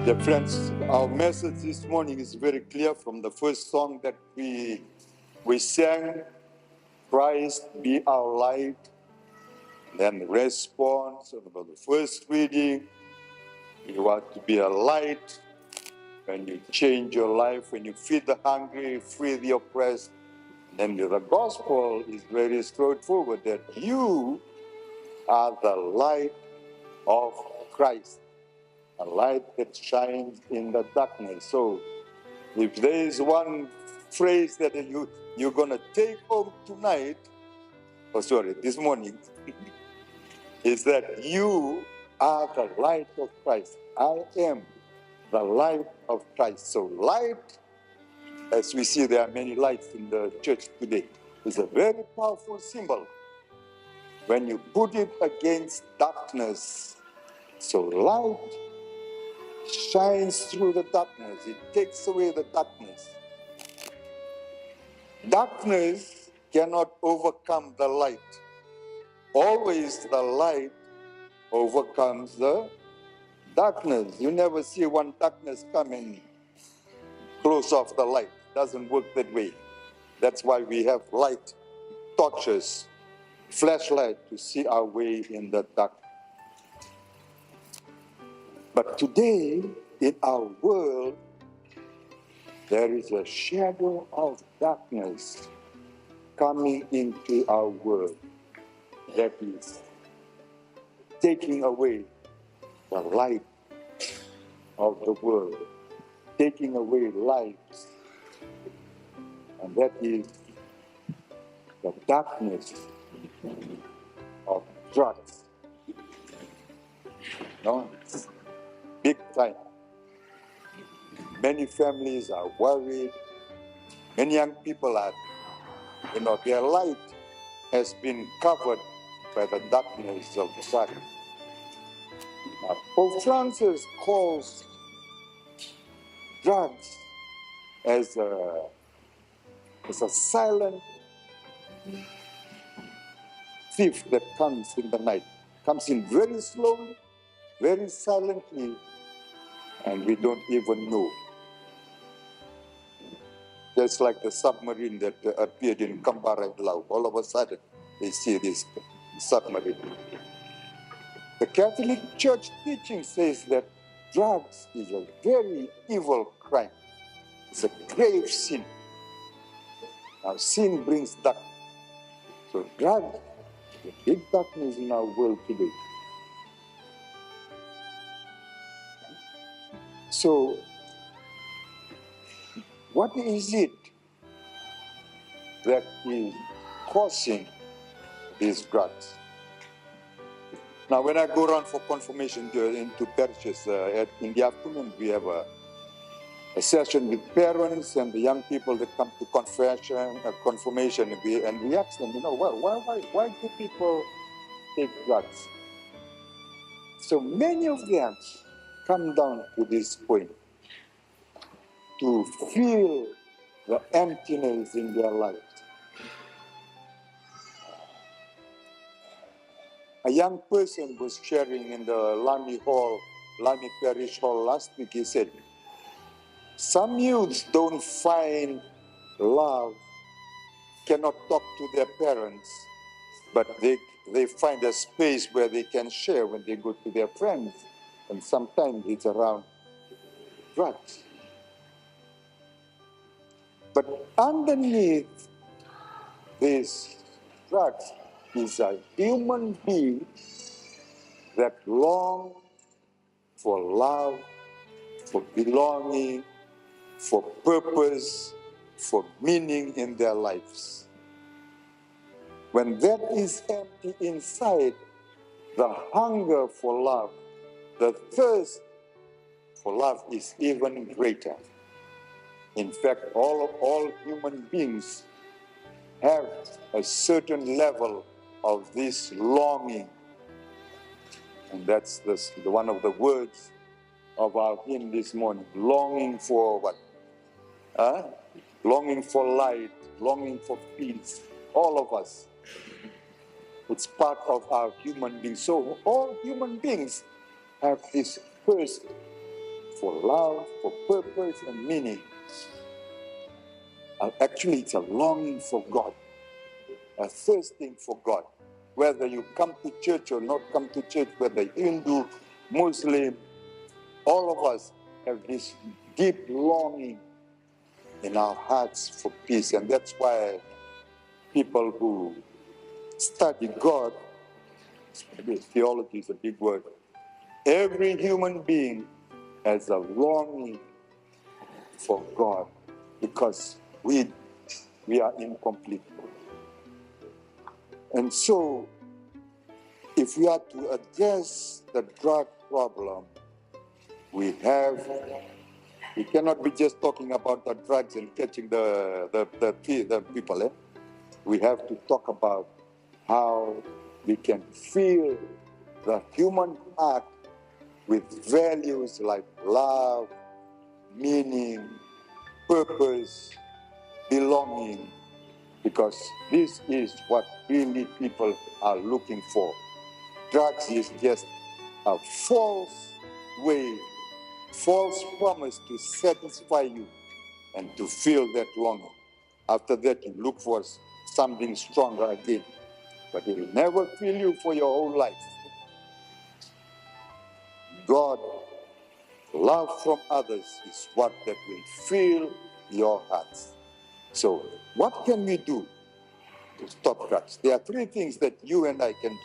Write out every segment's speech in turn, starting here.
Dear friends, our message this morning is very clear from the first song that we sang, Christ be our light. Then the response about the first reading, you are to be a light when you change your life, when you feed the hungry, free the oppressed. Then the gospel is very straightforward that you are the light of Christ, a light that shines in the darkness. So if there is one phrase that you're going to take home tonight, this morning, is that you are the light of Christ. I am the light of Christ. So light, as we see there are many lights in the church today, is a very powerful symbol when you put it against darkness. So light shines through the darkness. It takes away the darkness. Darkness cannot overcome the light. Always the light overcomes the darkness. You never see one darkness come and close off the light. Doesn't work that way. That's why we have light, torches, flashlight to see our way in the dark. But today, in our world, there is a shadow of darkness coming into our world that is taking away the light of the world, taking away lives. And that is the darkness of drugs. No? Big time. Many families are worried. Many young people are, their light has been covered by the darkness of drugs. Pope Francis calls drugs as a silent thief that comes in the night. Comes in very slowly, very silently, and we don't even know. Just like the submarine that appeared in Kambara Lau. All of a sudden, they see this submarine. The Catholic Church teaching says that drugs is a very evil crime. It's a grave sin. Now, sin brings darkness. So drugs is a big darkness in our world today. So, what is it that is causing these drugs? Now, when I go around for confirmation into parishes, in the afternoon, we have a session with parents and the young people that come to confirmation, and we ask them, why do people take drugs? So many of them come down to this point, to feel the emptiness in their lives. A young person was sharing in the Lamy Parish Hall last week. He said, some youths don't find love, cannot talk to their parents, but they find a space where they can share when they go to their friends. And sometimes it's around drugs. But underneath these drugs is a human being that longs for love, for belonging, for purpose, for meaning in their lives. When that is empty inside, the hunger for love, the thirst for love is even greater. In fact, all human beings have a certain level of this longing. And that's one of the words of our hymn this morning. Longing for what? Longing for light, longing for peace. All of us. It's part of our human being. So all human beings have this thirst for love, for purpose and meaning. Actually, it's a longing for God, a thirsting for God. Whether you come to church or not come to church, whether Hindu, Muslim, all of us have this deep longing in our hearts for peace. And that's why people who study God, maybe theology is a big word, every human being has a longing for God because we are incomplete. And so, if we are to address the drug problem, we cannot be just talking about the drugs and catching the people. We have to talk about how we can fill the human heart with values like love, meaning, purpose, belonging, because this is what really people are looking for. Drugs is just a false way, false promise to satisfy you and to feel that longing. After that, you look for something stronger again, but it will never fill you for your whole life. God, love from others is what that will fill your hearts. So, what can we do to stop drugs? There are three things that you and I can do.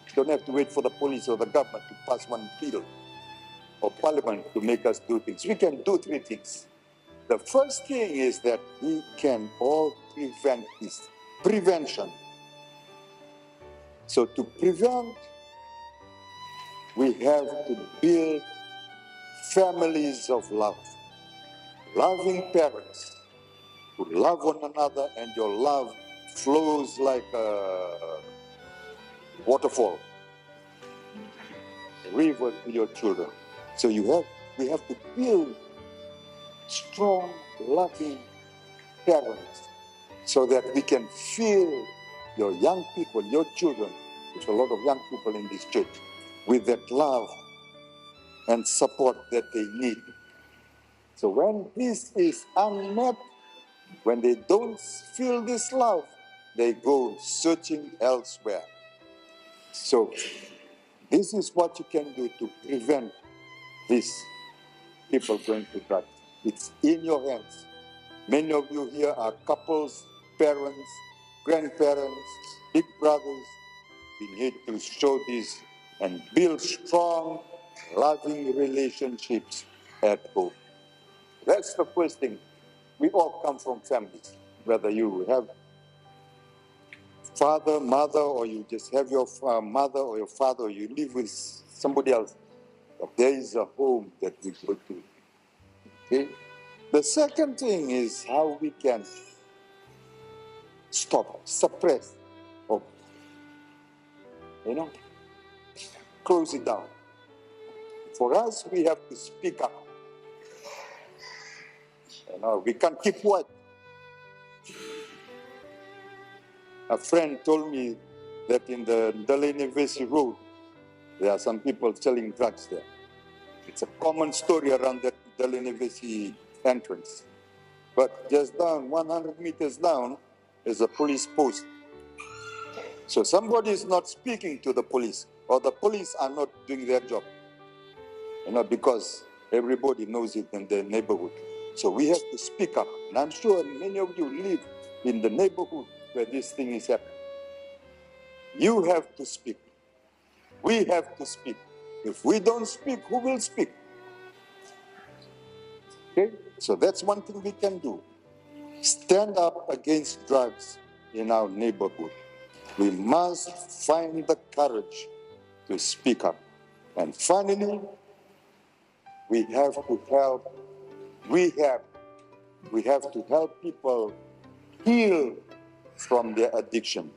You don't have to wait for the police or the government to pass one bill or parliament to make us do things. We can do three things. The first thing is that we can all prevent this. Prevention. So to prevent, we have to build families of love. Loving parents who love one another, and your love flows like a waterfall, a river to your children. So we have to build strong, loving parents so that we can fill your young people, your children, there's a lot of young people in this church, with that love and support that they need. So when this is unmet, when they don't feel this love, they go searching elsewhere. So this is what you can do to prevent these people going to drugs. It's in your hands. Many of you here are couples, parents, grandparents, big brothers. We need to show this and build strong, loving relationships at home. That's the first thing. We all come from families, whether you have father, mother, or you just have your mother or your father, or you live with somebody else. But there is a home that we go to. Okay? The second thing is how we can suppress, or, close it down. For us, we have to speak up. We can't keep quiet. A friend told me that in the Delaney Vesey Road, there are some people selling drugs there. It's a common story around that Delaney Vesey entrance. But just down, 100 meters down, is a police post. So somebody is not speaking to the police, or the police are not doing their job, because everybody knows it in their neighborhood. So we have to speak up. And I'm sure many of you live in the neighborhood where this thing is happening. You have to speak. We have to speak. If we don't speak, who will speak? Okay? So that's one thing we can do. Stand up against drugs in our neighborhood. We must find the courage to speak up. And finally, we have to help people heal from their addiction.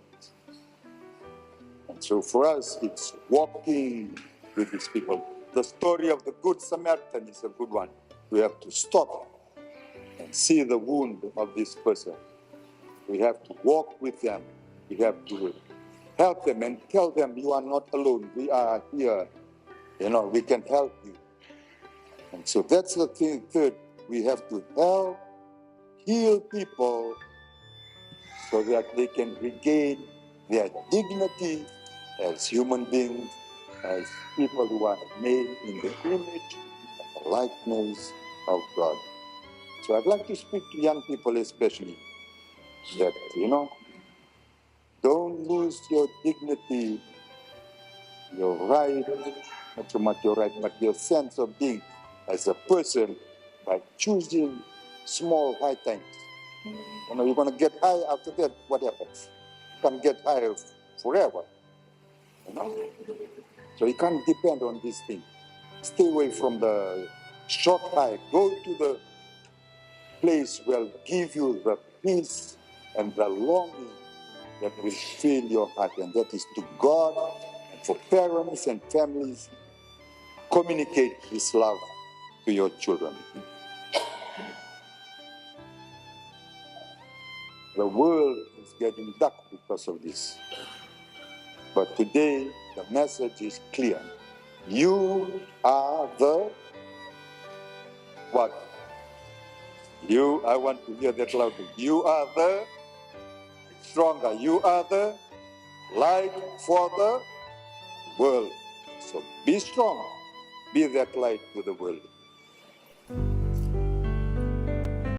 And so for us, it's walking with these people. The story of the Good Samaritan is a good one. We have to stop and see the wound of this person. We have to walk with them. We have to help them and tell them, you are not alone. We are here. We can help you. And so that's the thing. Third, we have to help heal people so that they can regain their dignity as human beings, as people who are made in the image and the likeness of God. So I'd like to speak to young people especially that, don't lose your dignity, your right, not so much your right, but your sense of being as a person by choosing small high things. You're going to get high after that, what happens? You can't get high forever. So you can't depend on this thing. Stay away from the short high. Go to the place where give you the peace and the longing that will fill your heart, and that is to God. And for parents and families, communicate His love to your children. The world is getting dark because of this. But today, the message is clear. You are the what? I want to hear that loudly. You are the stronger. You are the light for the world. So be strong. Be that light to the world.